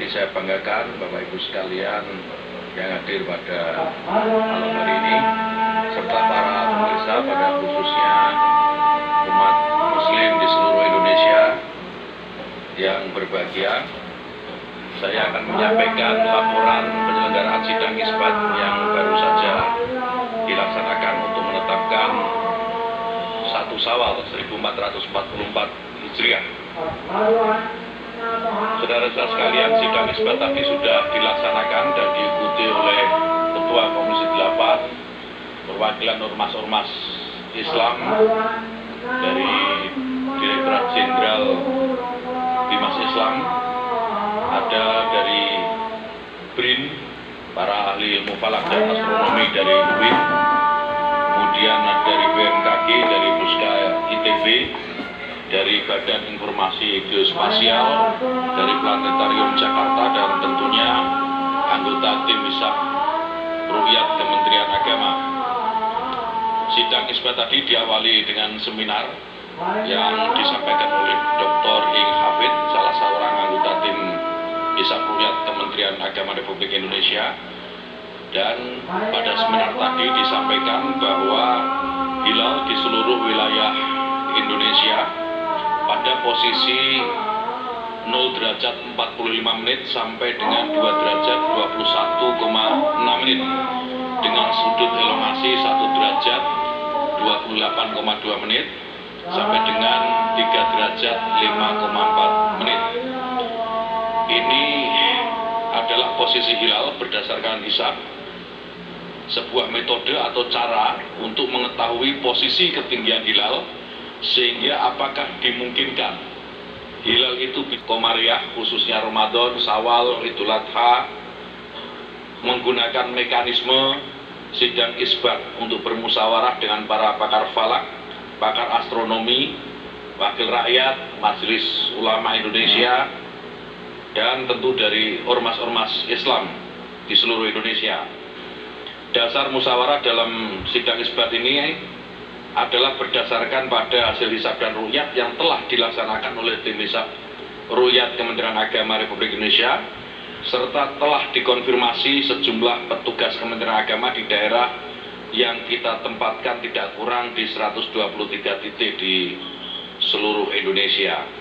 saya banggakan Bapak Ibu sekalian yang hadir pada malam hari ini, serta para pemirsa pada khususnya umat muslim di seluruh Indonesia yang berbahagia. Saya akan menyampaikan laporan penyelenggaraan sidang isbat yang baru saja dilaksanakan untuk menetapkan 1 Syawal 1444 Hijriah. Saudara-saudara sekalian, sidang isbat tadi sudah dilaksanakan dan diikuti oleh Ketua Komisi 8, perwakilan ormas-ormas Islam dari Direktorat Jenderal Bimas Islam, ada dari BRIN, para ahli ilmu falak dan astronomi dari UIN, kemudian dari BMKG, dari Puska ITB, dari Badan Informasi Geospasial, dari Planetarium Jakarta, dan tentunya anggota tim Hisab Ruqyat Kementerian Agama. Sidang isbat tadi diawali dengan seminar yang disampaikan oleh Dr. Ing Hafid, salah seorang anggota tim Hisab Ruqyat Kementerian Agama Republik Indonesia. Dan pada seminar tadi disampaikan bahwa hilal di seluruh wilayah Indonesia pada posisi 0 derajat 45 menit sampai dengan 2 derajat 21,6 menit dengan sudut elongasi 1 derajat 28,2 menit sampai dengan 3 derajat 5,4 menit. Ini adalah posisi hilal berdasarkan hisab, sebuah metode atau cara untuk mengetahui posisi ketinggian hilal, sehingga apakah dimungkinkan hilal itu Komariah, khususnya Ramadan, Syawal, Idul Adha, menggunakan mekanisme sidang isbat untuk bermusyawarah dengan para pakar falak, pakar astronomi, wakil rakyat, Majelis Ulama Indonesia, dan tentu dari ormas-ormas Islam di seluruh Indonesia. Dasar musyawarah dalam sidang isbat ini adalah berdasarkan pada hasil hisab dan ruqyat yang telah dilaksanakan oleh tim hisab ruqyat Kementerian Agama Republik Indonesia, serta telah dikonfirmasi sejumlah petugas Kementerian Agama di daerah yang kita tempatkan tidak kurang di 123 titik di seluruh Indonesia.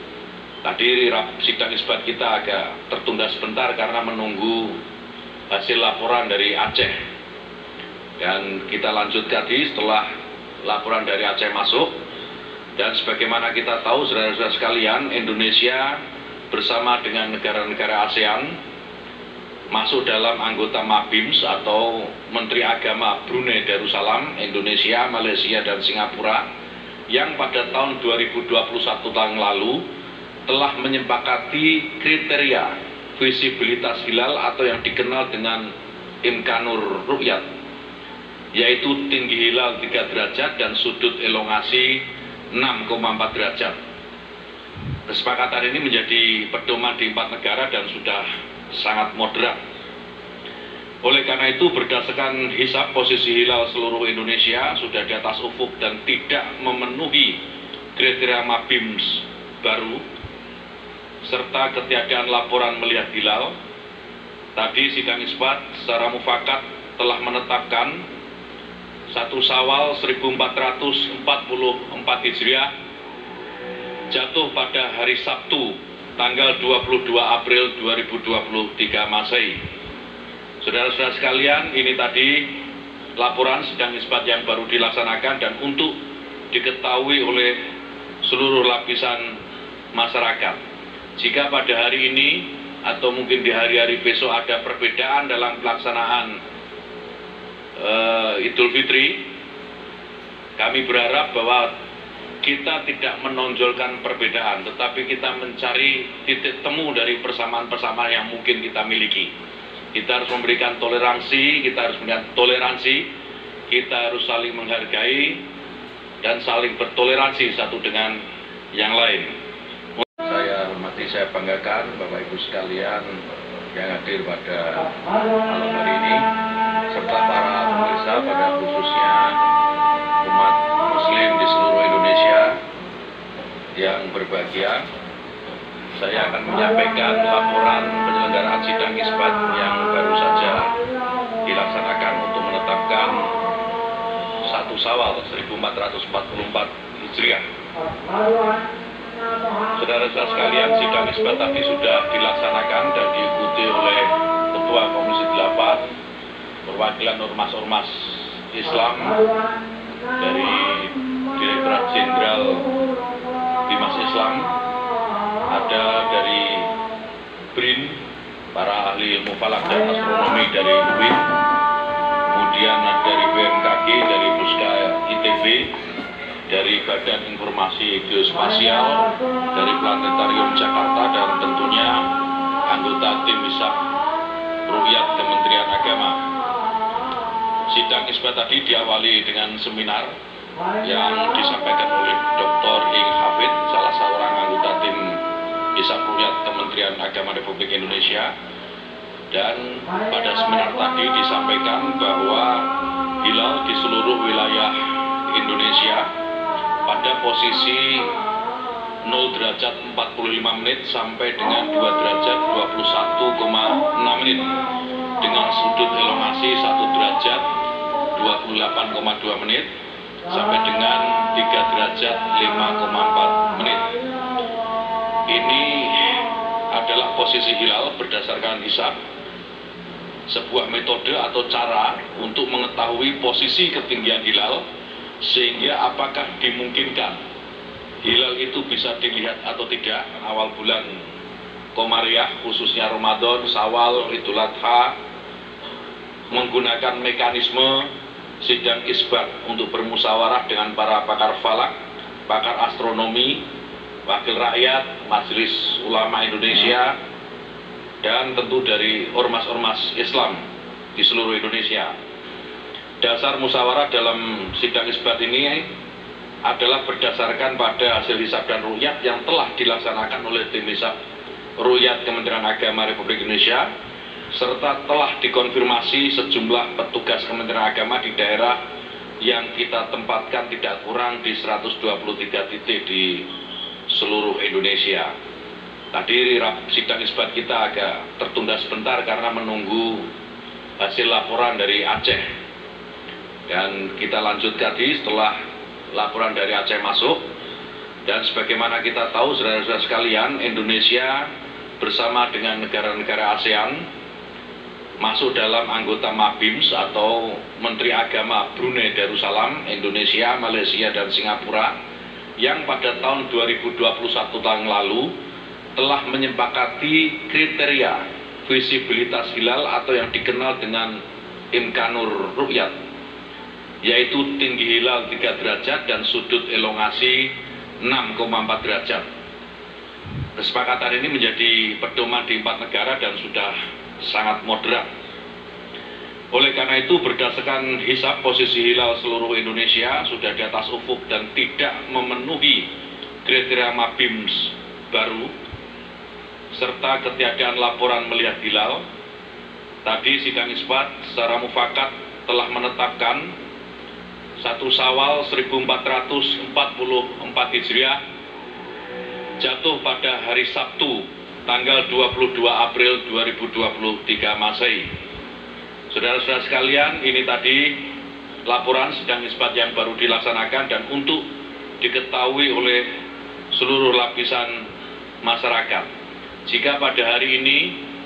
Tadi sidang isbat kita agak tertunda sebentar karena menunggu hasil laporan dari Aceh. Dan kita lanjut tadi setelah laporan dari Aceh masuk. Dan sebagaimana kita tahu, saudara-saudara sekalian, Indonesia bersama dengan negara-negara ASEAN masuk dalam anggota MABIMS atau Menteri Agama Brunei Darussalam, Indonesia, Malaysia, dan Singapura, yang pada tahun 2021 tahun lalu telah menyepakati kriteria visibilitas hilal atau yang dikenal dengan Imkanur Ruqyat, yaitu tinggi hilal 3 derajat dan sudut elongasi 6,4 derajat. Kesepakatan ini menjadi pedoman di 4 negara dan sudah sangat moderat. Oleh karena itu, berdasarkan hisab, posisi hilal seluruh Indonesia sudah di atas ufuk dan tidak memenuhi kriteria MABIMS baru, serta ketiadaan laporan melihat hilal. Tadi sidang isbat secara mufakat telah menetapkan 1 Syawal 1444 Hijriah jatuh pada hari Sabtu tanggal 22 April 2023 Masehi. Saudara-saudara sekalian, ini tadi laporan sidang isbat yang baru dilaksanakan dan untuk diketahui oleh seluruh lapisan masyarakat. Jika pada hari ini atau mungkin di hari-hari besok ada perbedaan dalam pelaksanaan Idul Fitri, kami berharap bahwa kita tidak menonjolkan perbedaan, tetapi kita mencari titik temu dari persamaan-persamaan yang mungkin kita miliki. Kita harus memberikan toleransi, kita harus saling menghargai dan saling bertoleransi satu dengan yang lain. Saya hormati, saya banggakan Bapak Ibu sekalian yang hadir pada malam hari ini, serta para pemirsa pada khususnya umat muslim di seluruh Indonesia yang berbahagia. Saya akan menyampaikan laporan penyelenggaraan penyelenggaraan sidang isbat yang baru saja dilaksanakan untuk menetapkan 1 Syawal 1444 Hijriah. Saudara-saudara sekalian, sidang isbat tadi sudah dilaksanakan dan diikuti oleh Ketua Komisi 8, perwakilan ormas-ormas Islam dari Direktorat Jenderal Bimas Islam, ada dari BRIN, para ahli ilmu falak dan astronomi dari UIN, kemudian dari BMKG, dari Puska ITB, dari Badan Informasi Geospasial, dari Planetarium Jakarta, dan tentunya anggota tim Hisab Ruqyat Kementerian Agama. Sidang isbat tadi diawali dengan seminar yang disampaikan oleh Dr. Ing Hafid, salah seorang anggota tim Hisab Ruqyat Kementerian Agama Republik Indonesia. Dan pada seminar tadi disampaikan bahwa hilal di seluruh wilayah Indonesia pada posisi 0 derajat 45 menit sampai dengan 2 derajat 21,6 menit dengan sudut elongasi 1 derajat 28,2 menit sampai dengan 3 derajat 5,4 menit. Ini adalah posisi hilal berdasarkan hisab, sebuah metode atau cara untuk mengetahui posisi ketinggian hilal, sehingga apakah dimungkinkan hilal itu bisa dilihat atau tidak awal bulan Komariah, khususnya Ramadan, Syawal, Idul Adha, menggunakan mekanisme sidang isbat untuk bermusyawarah dengan para pakar falak, pakar astronomi, wakil rakyat, Majelis Ulama Indonesia, dan tentu dari ormas-ormas Islam di seluruh Indonesia. Dasar musyawarah dalam sidang isbat ini adalah berdasarkan pada hasil hisab dan ruqyat yang telah dilaksanakan oleh tim hisab Ruqyat Kementerian Agama Republik Indonesia, serta telah dikonfirmasi sejumlah petugas Kementerian Agama di daerah yang kita tempatkan tidak kurang di 123 titik di seluruh Indonesia. Tadi sidang isbat kita agak tertunda sebentar karena menunggu hasil laporan dari Aceh, dan kita lanjut tadi setelah laporan dari Aceh masuk. Dan sebagaimana kita tahu, saudara-saudara sekalian, Indonesia bersama dengan negara-negara ASEAN masuk dalam anggota MABIMS atau Menteri Agama Brunei Darussalam, Indonesia, Malaysia, dan Singapura, yang pada tahun 2021 tahun lalu telah menyepakati kriteria visibilitas hilal atau yang dikenal dengan Imkanur Ruqyat, yaitu tinggi hilal 3 derajat dan sudut elongasi 6,4 derajat. Kesepakatan ini menjadi pedoman di 4 negara dan sudah sangat moderat. Oleh karena itu, berdasarkan hisab, posisi hilal seluruh Indonesia sudah di atas ufuk dan tidak memenuhi kriteria MABIMS baru, serta ketiadaan laporan melihat hilal. Tadi sidang isbat secara mufakat telah menetapkan 1 Syawal 1444 Hijriah jatuh pada hari Sabtu tanggal 22 April 2023 Masehi. Saudara-saudara sekalian, ini tadi laporan sidang isbat yang baru dilaksanakan, dan untuk diketahui oleh seluruh lapisan masyarakat, jika pada hari ini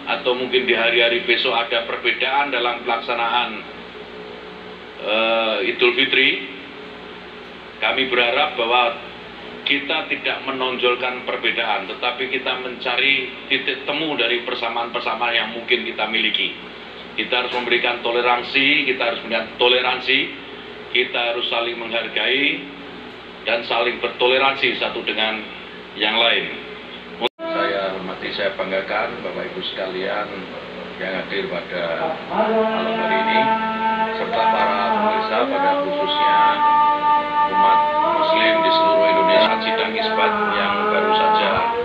atau mungkin di hari-hari besok ada perbedaan dalam pelaksanaan Idul Fitri, kami berharap bahwa kita tidak menonjolkan perbedaan, tetapi kita mencari titik temu dari persamaan-persamaan yang mungkin kita miliki. Kita harus memberikan toleransi, kita harus saling menghargai dan saling bertoleransi satu dengan yang lain. Saya hormati, saya banggakan Bapak Ibu sekalian yang hadir pada malam hari ini, serta para pemirsa, pada khususnya umat Muslim di seluruh Indonesia. Sidang isbat yang baru saja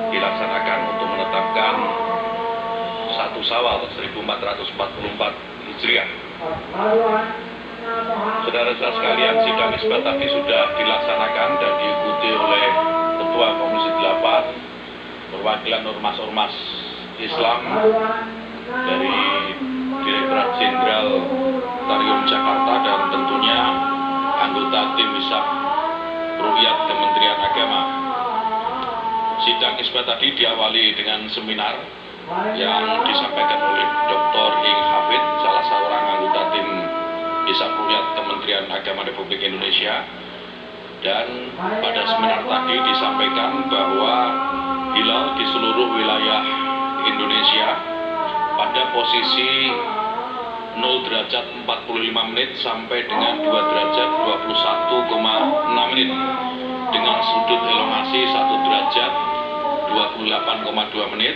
dilaksanakan untuk menetapkan 1 Syawal 1444 Hijriah. Saudara-saudara sekalian, sidang isbat tadi sudah dilaksanakan dan diikuti oleh Ketua Komisi 8, perwakilan ormas-ormas Islam dari Direktorat Jenderal Tarium Jakarta dan tentunya anggota tim Hisab Ruqyat Kementerian Agama. Sidang isbat tadi diawali dengan seminar yang disampaikan oleh Dr. Ing Hafid, salah seorang anggota tim Hisab Ruqyat Kementerian Agama Republik Indonesia. Dan pada seminar tadi disampaikan bahwa hilal di seluruh wilayah Indonesia pada posisi 0 derajat 45 menit sampai dengan 2 derajat 21,6 menit dengan sudut elongasi 1 derajat 28,2 menit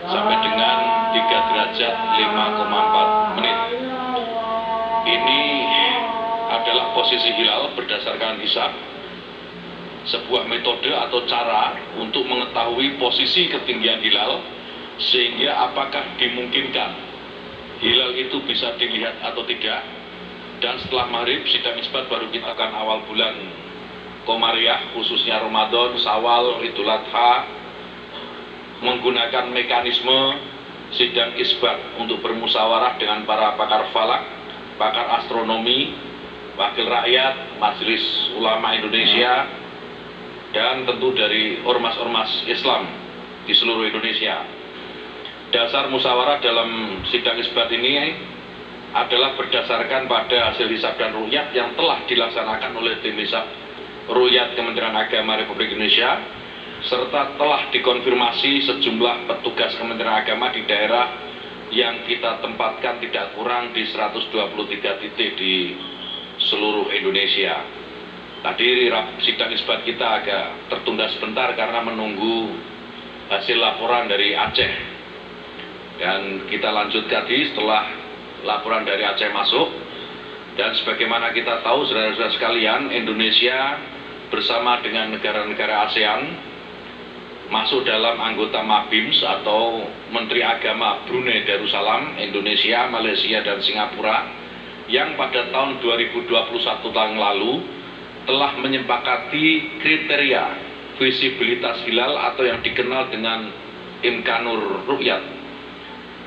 sampai dengan 3 derajat 5,4 menit. Ini adalah posisi hilal berdasarkan hisab, sebuah metode atau cara untuk mengetahui posisi ketinggian hilal, sehingga apakah dimungkinkan hilal itu bisa dilihat atau tidak. Dan setelah maghrib sidang isbat baru kita akan awal bulan Komariah, khususnya Ramadan, Syawal, Idul Adha, menggunakan mekanisme sidang isbat untuk bermusyawarah dengan para pakar falak, pakar astronomi, wakil rakyat, Majelis Ulama Indonesia, dan tentu dari ormas-ormas Islam di seluruh Indonesia. Dasar musyawarah dalam sidang isbat ini adalah berdasarkan pada hasil hisab dan ruqyat yang telah dilaksanakan oleh tim hisab Ruqyat Kementerian Agama Republik Indonesia, serta telah dikonfirmasi sejumlah petugas Kementerian Agama di daerah yang kita tempatkan tidak kurang di 123 titik di seluruh Indonesia. Tadi sidang isbat kita agak tertunda sebentar karena menunggu hasil laporan dari Aceh. Dan kita lanjut tadi setelah laporan dari Aceh masuk. Dan sebagaimana kita tahu, saudara-saudara sekalian, Indonesia bersama dengan negara-negara ASEAN masuk dalam anggota MABIMS atau Menteri Agama Brunei Darussalam, Indonesia, Malaysia, dan Singapura, yang pada tahun 2021 tahun lalu telah menyepakati kriteria visibilitas hilal atau yang dikenal dengan Imkanur Ruqyat,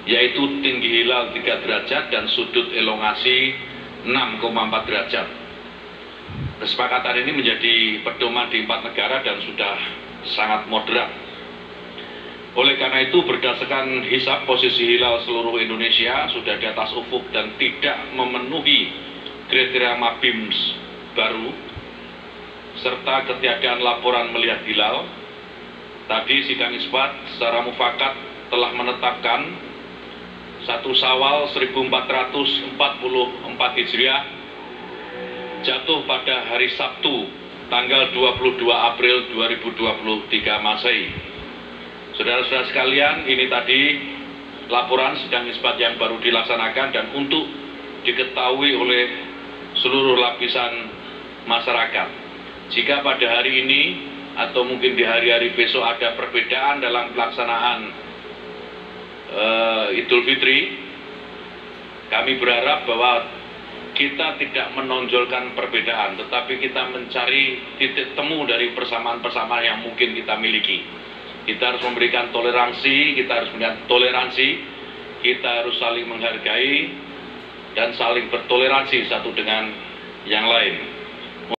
yaitu tinggi hilal 3 derajat dan sudut elongasi 6,4 derajat. Kesepakatan ini menjadi pedoman di 4 negara dan sudah sangat moderat. Oleh karena itu, berdasarkan hisab posisi hilal seluruh Indonesia sudah di atas ufuk dan tidak memenuhi kriteria MABIMS baru, serta ketiadaan laporan melihat hilal. Tadi sidang isbat secara mufakat telah menetapkan 1 Syawal 1444 Hijriah jatuh pada hari Sabtu tanggal 22 April 2023 Masehi. Saudara-saudara sekalian, ini tadi laporan sidang isbat yang baru dilaksanakan dan untuk diketahui oleh seluruh lapisan masyarakat. Jika pada hari ini atau mungkin di hari-hari besok ada perbedaan dalam pelaksanaan Idul Fitri, kami berharap bahwa kita tidak menonjolkan perbedaan, tetapi kita mencari titik temu dari persamaan-persamaan yang mungkin kita miliki. Kita harus memberikan toleransi, kita harus saling menghargai dan saling bertoleransi satu dengan yang lain.